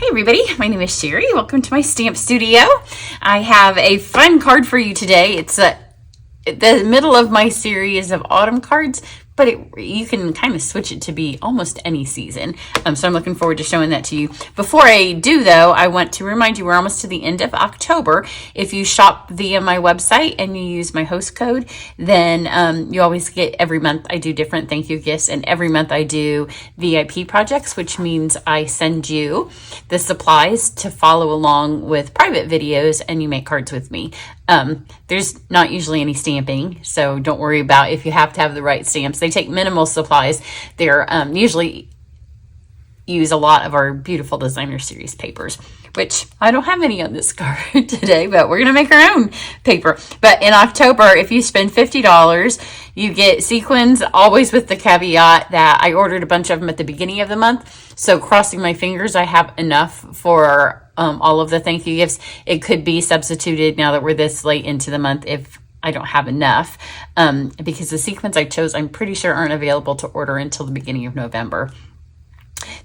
Hey everybody, my name is Cheri. Welcome to my stamp studio. I have a fun card for you today. It's the middle of my series of autumn cards, but you can kind of switch it to be almost any season. So I'm looking forward to showing that to you. Before I do though, I want to remind you we're almost to the end of October. If you shop via my website and you use my host code, then you always get every month I do different thank you gifts, and every month I do VIP projects, which means I send you the supplies to follow along with private videos and you make cards with me. There's not usually any stamping, so don't worry about if you have to have the right stamps. They take minimal supplies. They're usually use a lot of our beautiful designer series papers, which I don't have any on this card today, but we're going to make our own paper. But in October, if you spend $50, you get sequins, always with the caveat that I ordered a bunch of them at the beginning of the month. So crossing my fingers, I have enough for all of the thank you gifts. It could be substituted now that we're this late into the month if I don't have enough, because the sequins I chose, I'm pretty sure aren't available to order until the beginning of November.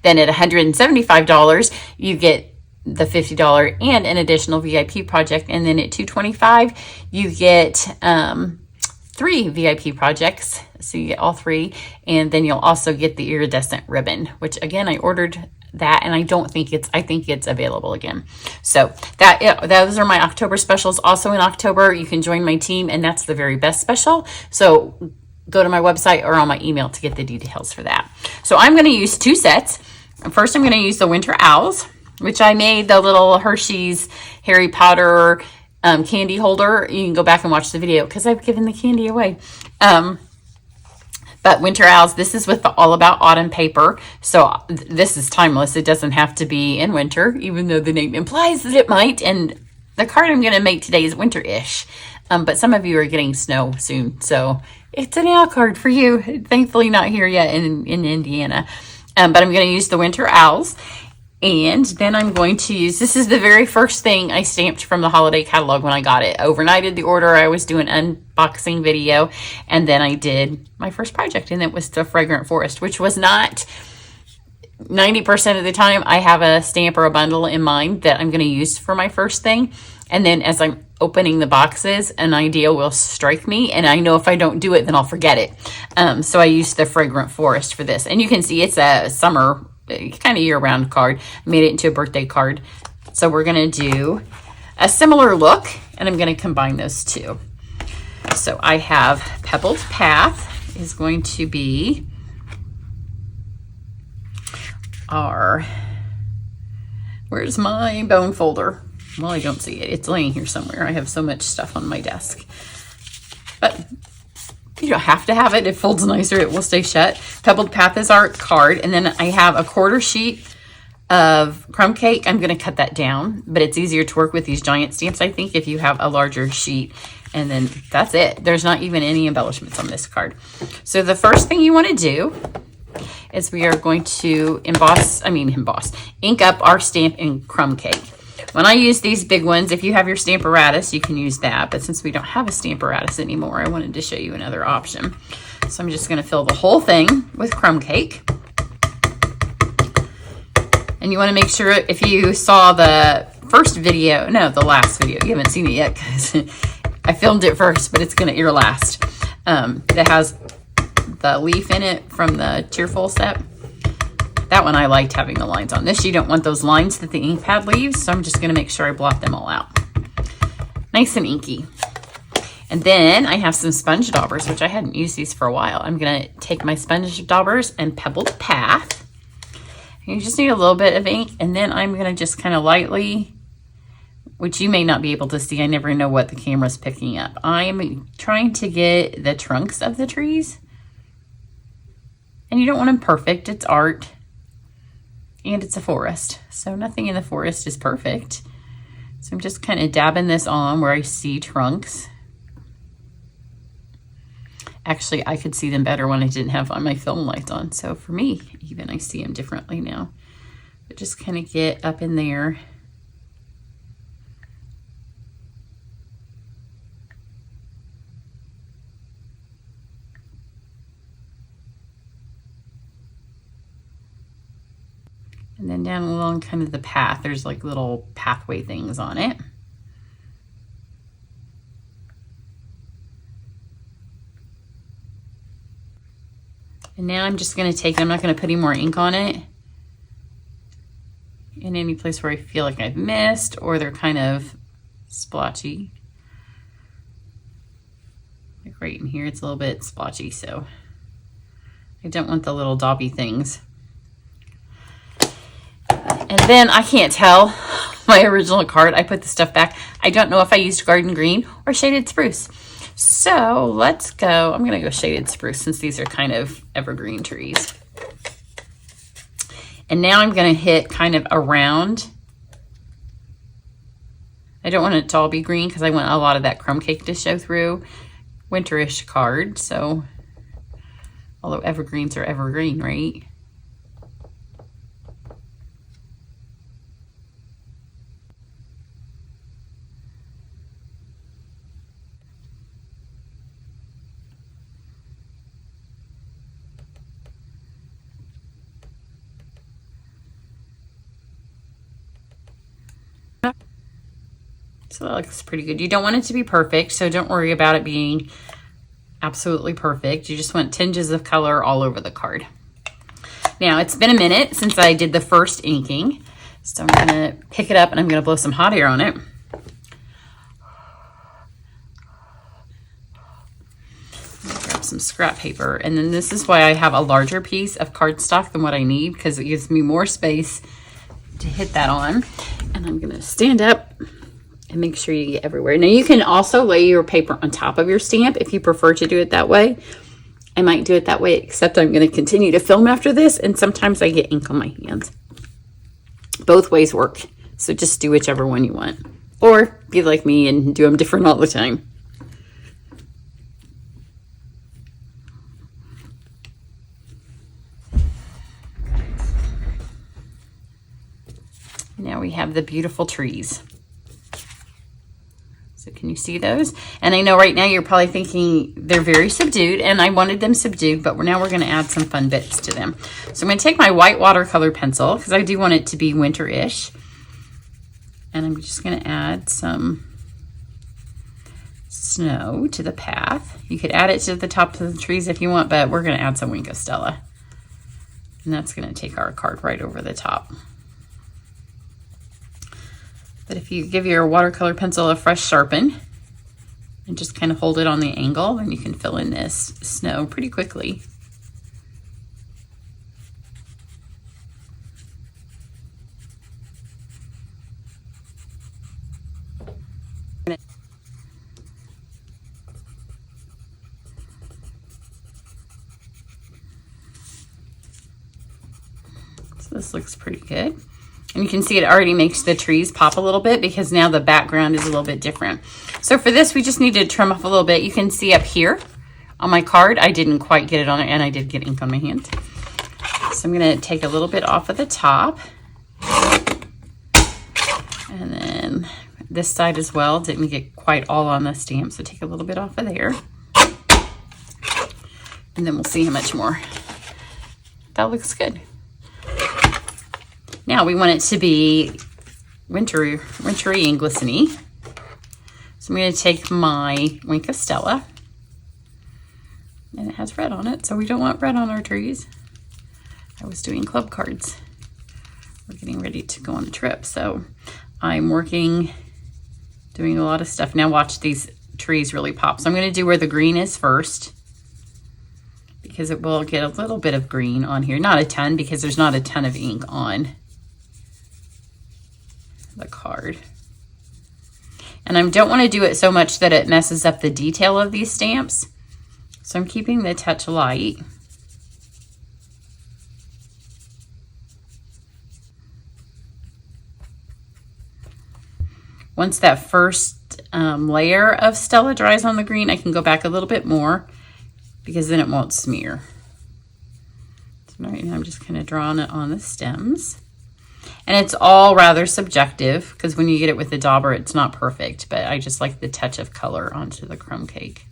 Then at $175, you get the $50 and an additional VIP project. And then at $225, you get 3 VIP projects. So you get all 3. And then you'll also get the iridescent ribbon, which again, I ordered that and I think it's available again. So those are my October specials. Also in October, you can join my team, and that's the very best special. So go to my website or on my email to get the details for that. So I'm going to use 2 sets. First, I'm going to use the Winter Owls, which I made the little Hershey's Harry Potter candy holder. You can go back and watch the video because I've given the candy away. But Winter Owls, this is with the All About Autumn paper. So this is timeless. It doesn't have to be in winter, even though the name implies that it might. And the card I'm going to make today is winter-ish. But some of you are getting snow soon. So it's an owl card for you. Thankfully not here yet in Indiana. But I'm going to use the Winter Owls. And then I'm going to use, this is the very first thing I stamped from the holiday catalog when I got it. Overnighted the order. I was doing an unboxing video. And then I did my first project. And it was the Fragrant Forest, which was not 90% of the time. I have a stamp or a bundle in mind that I'm going to use for my first thing. And then as I'm opening the boxes, an idea will strike me. And I know if I don't do it, then I'll forget it. So I used the Fragrant Forest for this. And you can see it's a summer, kind of year-round card. I made it into a birthday card. So we're going to do a similar look, and I'm going to combine those two. So I have Pebbled Path is going to be our, where's my bone folder? Well, I don't see it. It's laying here somewhere. I have so much stuff on my desk. But you don't have to have it. It folds nicer. It will stay shut. Pebbled Path is our card. And then I have a 1/4 sheet of crumb cake. I'm going to cut that down, but it's easier to work with these giant stamps, I think, if you have a larger sheet. And then that's it. There's not even any embellishments on this card. So the first thing you want to do is we are going to ink up our stamp in crumb cake. When I use these big ones, if you have your Stamparatus, you can use that. But since we don't have a Stamparatus anymore, I wanted to show you another option. So I'm just going to fill the whole thing with crumb cake. And you want to make sure, if you saw the first video, no, the last video, you haven't seen it yet because I filmed it first, but it's going to air last. That has the leaf in it from the Cheerful set. That one I liked having the lines on. This, you don't want those lines that the ink pad leaves, so I'm just going to make sure I blot them all out. Nice and inky. And then I have some sponge daubers, which I hadn't used these for a while. I'm going to take my sponge daubers and Pebbled Path. You just need a little bit of ink, and then I'm going to just kind of lightly, which you may not be able to see. I never know what the camera's picking up. I'm trying to get the trunks of the trees. And you don't want them perfect. It's art. And it's a forest, so nothing in the forest is perfect. So I'm just kind of dabbing this on where I see trunks. Actually, I could see them better when I didn't have my film lights on. So for me, even I see them differently now. But just kind of get up in there. And then down along kind kind of the path. There's like little pathway things on it. And now I'm just going to take, I'm not going to put any more ink on it in any place where I feel like I've missed or they're kind of splotchy. Like right in here, it's a little bit splotchy, so I don't want the little dauby things. And then I can't tell my original card. I put the stuff back. I don't know if I used garden green or shaded spruce. So let's go. I'm going to go shaded spruce since these are kind of evergreen trees. And now I'm going to hit kind of around. I don't want it to all be green because I want a lot of that crumb cake to show through. Winterish card. So, although evergreens are evergreen, right? So that looks pretty good. You don't want it to be perfect, so don't worry about it being absolutely perfect. You just want tinges of color all over the card. Now, it's been a minute since I did the first inking, so I'm going to pick it up and I'm going to blow some hot air on it. Grab some scrap paper, and then this is why I have a larger piece of cardstock than what I need, because it gives me more space to hit that on. And I'm going to stand up and make sure you get everywhere. Now you can also lay your paper on top of your stamp if you prefer to do it that way. I might do it that way, except I'm going to continue to film after this, and sometimes I get ink on my hands. Both ways work, so just do whichever one you want. Or be like me and do them different all the time. Now we have the beautiful trees. So can you see those? And I know right now you're probably thinking they're very subdued, and I wanted them subdued, but now we're going to add some fun bits to them. So I'm going to take my white watercolor pencil, because I do want it to be winter-ish. And I'm just going to add some snow to the path. You could add it to the top of the trees if you want, but we're going to add some Wink of Stella. And that's going to take our card right over the top. But if you give your watercolor pencil a fresh sharpen and just kind of hold it on the angle, then you can fill in this snow pretty quickly. So this looks pretty good. And you can see it already makes the trees pop a little bit because now the background is a little bit different. So for this, we just need to trim off a little bit. You can see up here on my card, I didn't quite get it on it, and I did get ink on my hands. So I'm going to take a little bit off of the top. And then this side as well, didn't get quite all on the stamp, so take a little bit off of there. And then we'll see how much more. That looks good. Now we want it to be wintry and glistening. So I'm going to take my Wink of Stella, and it has red on it, so we don't want red on our trees. I was doing club cards. We're getting ready to go on a trip, so I'm working, doing a lot of stuff. Now watch these trees really pop. So I'm going to do where the green is first, because it will get a little bit of green on here. Not a ton, because there's not a ton of ink on the card. And I don't want to do it so much that it messes up the detail of these stamps. So I'm keeping the touch light. Once that first layer of Stella dries on the green, I can go back a little bit more because then it won't smear. So right now I'm just kind of drawing it on the stems. And it's all rather subjective because when you get it with the dauber, it's not perfect, but I just like the touch of color onto the crumb cake.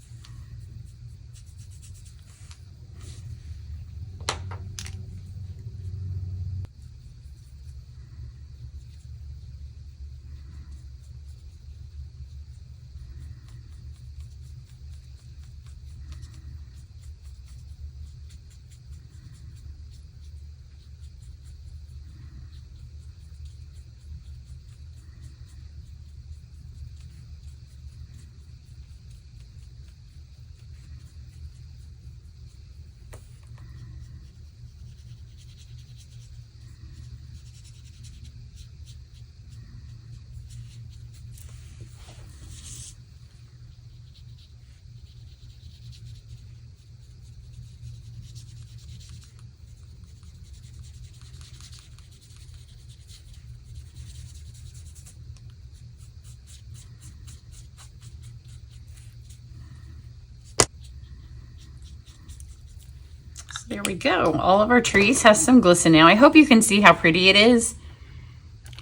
There we go. All of our trees have some glisten now. I hope you can see how pretty it is.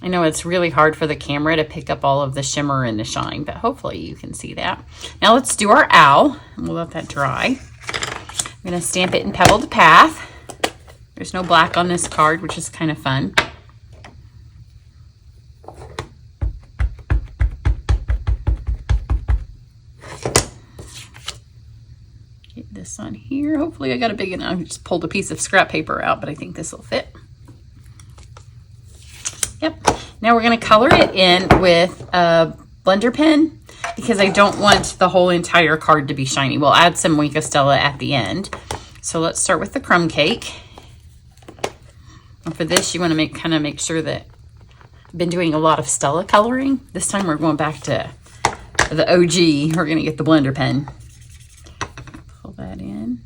I know it's really hard for the camera to pick up all of the shimmer and the shine, but hopefully you can see that. Now let's do our owl. We'll let that dry. I'm going to stamp it in Pebbled Path. There's no black on this card, which is kind of fun. Get this on here. Hopefully I got a big enough. I just pulled a piece of scrap paper out, but I think this will fit. Yep. Now we're going to color it in with a blender pen because I don't want the whole entire card to be shiny. We'll add some Wink of Stella at the end. So let's start with the crumb cake. And for this, you want to make sure that I've been doing a lot of Stella coloring. This time we're going back to the OG. We're going to get the blender pen. Pull that in.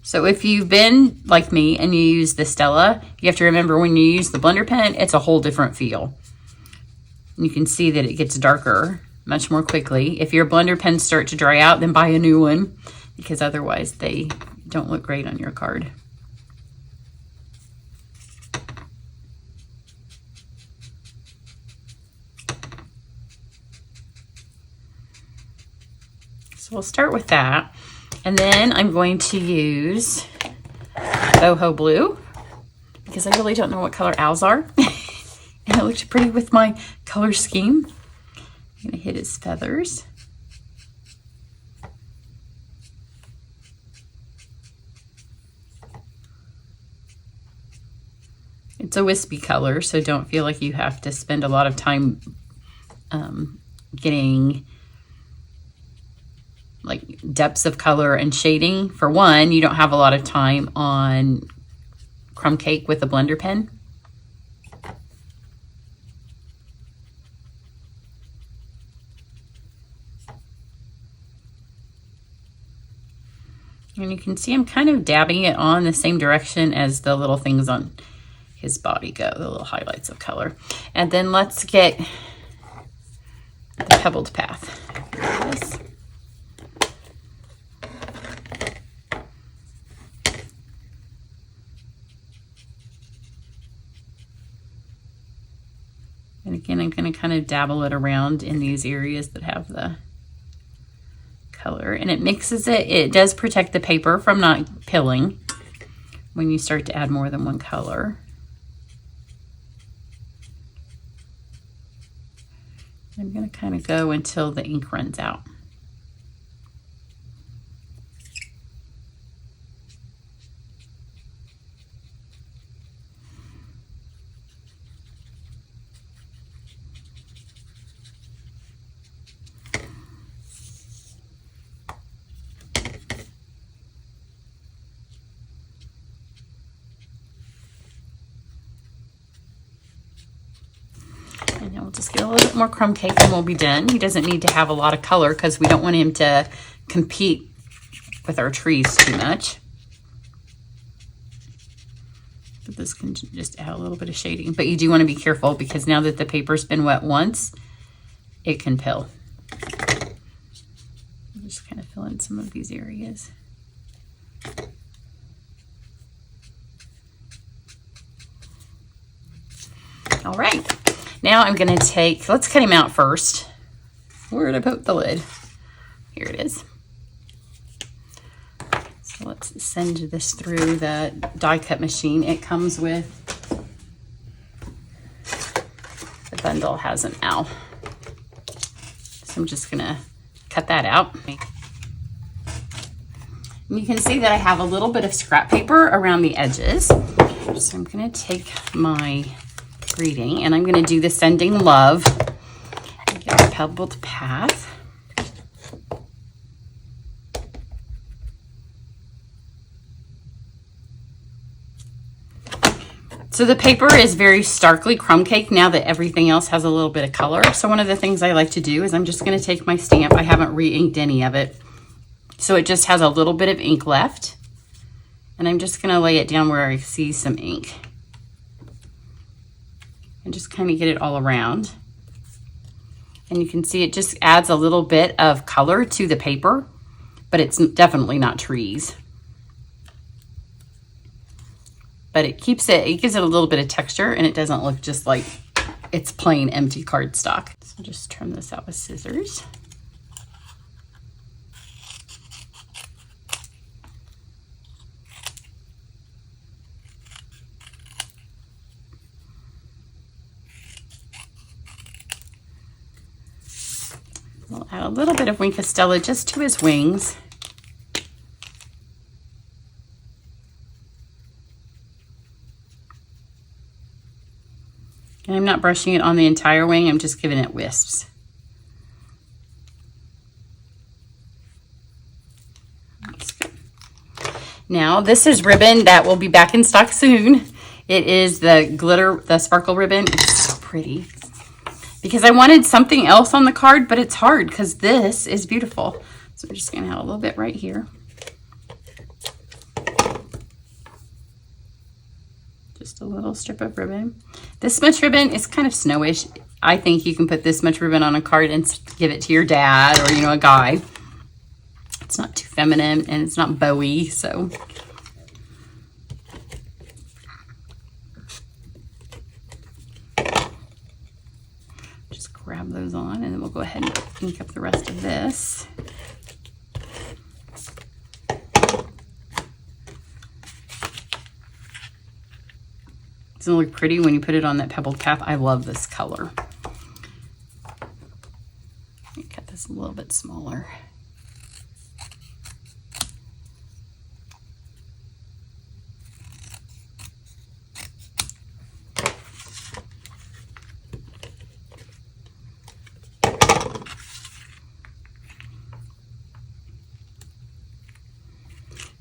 So if you've been like me and you use the Stella, you have to remember when you use the blender pen, it's a whole different feel. You can see that it gets darker much more quickly. If your blender pens start to dry out, then buy a new one because otherwise they don't look great on your card. So we'll start with that. And then I'm going to use Boho Blue because I really don't know what color owls are. And it looked pretty with my color scheme. I'm going to hit his feathers. It's a wispy color, so don't feel like you have to spend a lot of time getting like depths of color and shading. For one, you don't have a lot of time on crumb cake with a blender pen. And you can see I'm kind of dabbing it on the same direction as the little things on his body go, the little highlights of color. And then let's get the Pebbled Path. Here it is. And again, I'm going to kind of dabble it around in these areas that have the color. And it mixes it. It does protect the paper from not pilling when you start to add more than one color. I'm going to kind of go until the ink runs out. And then we'll just get a little bit more crumb cake and we'll be done. He doesn't need to have a lot of color because we don't want him to compete with our trees too much. But this can just add a little bit of shading. But you do want to be careful because now that the paper's been wet once, it can pill. I'll just kind of fill in some of these areas. All right. Now I'm going to take, let's cut him out first. Where did I put the lid? Here it is. So let's send this through the die cut machine. It comes with, the bundle has an owl. So I'm just going to cut that out. And you can see that I have a little bit of scrap paper around the edges. So I'm going to take my greeting and I'm going to do the sending love. Get a Pebbled Path. So the paper is very starkly crumb cake now that everything else has a little bit of color. So one of the things I like to do is I'm just going to take my stamp. I haven't re-inked any of it. So it just has a little bit of ink left. And I'm just going to lay it down where I see some ink. And just kind of get it all around. And you can see it just adds a little bit of color to the paper, but it's definitely not trees. but it gives it a little bit of texture, and it doesn't look just like it's plain empty cardstock. So just trim this out with scissors. We'll add a little bit of Wink of Stella just to his wings. And I'm not brushing it on the entire wing, I'm just giving it wisps. That's good. Now, this is ribbon that will be back in stock soon. It is the glitter, the sparkle ribbon. It's so pretty. Because I wanted something else on the card, but it's hard because this is beautiful. So I'm just going to add a little bit right here. Just a little strip of ribbon. This much ribbon is kind of snowish. I think you can put this much ribbon on a card and give it to your dad or, you know, a guy. It's not too feminine and it's not bowy, so. Just grab those on and then we'll go ahead and ink up the rest of this. Doesn't it look pretty when you put it on that pebbled cap? I love this color. Let me cut this a little bit smaller.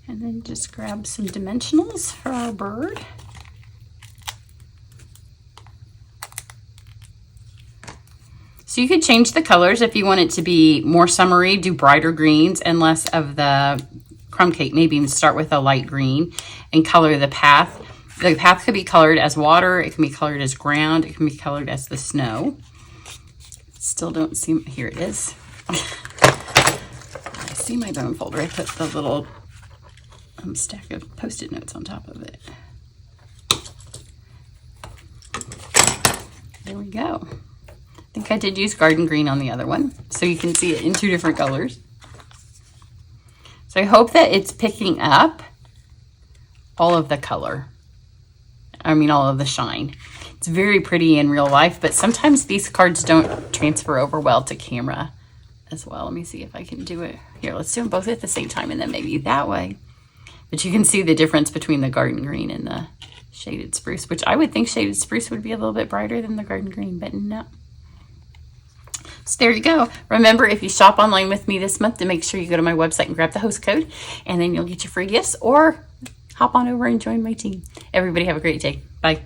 And then just grab some dimensionals for our bird. So you could change the colors if you want it to be more summery, do brighter greens and less of the crumb cake. Maybe even start with a light green and color the path. The path could be colored as water. It can be colored as ground. It can be colored as the snow. Still don't see, here it is. I see my bone folder. I put the little stack of Post-it notes on top of it. There we go. I think I did use garden green on the other one, so you can see it in 2 different colors. So I hope that it's picking up all of the color. I mean, all of the shine. It's very pretty in real life, but sometimes these cards don't transfer over well to camera as well. Let me see if I can do it. Here, let's do them both at the same time, and then maybe that way. But you can see the difference between the garden green and the shaded spruce, which I would think shaded spruce would be a little bit brighter than the garden green, but no. So there you go. Remember, if you shop online with me this month, to make sure you go to my website and grab the host code, and then you'll get your free gifts, or hop on over and join my team. Everybody have a great day. Bye.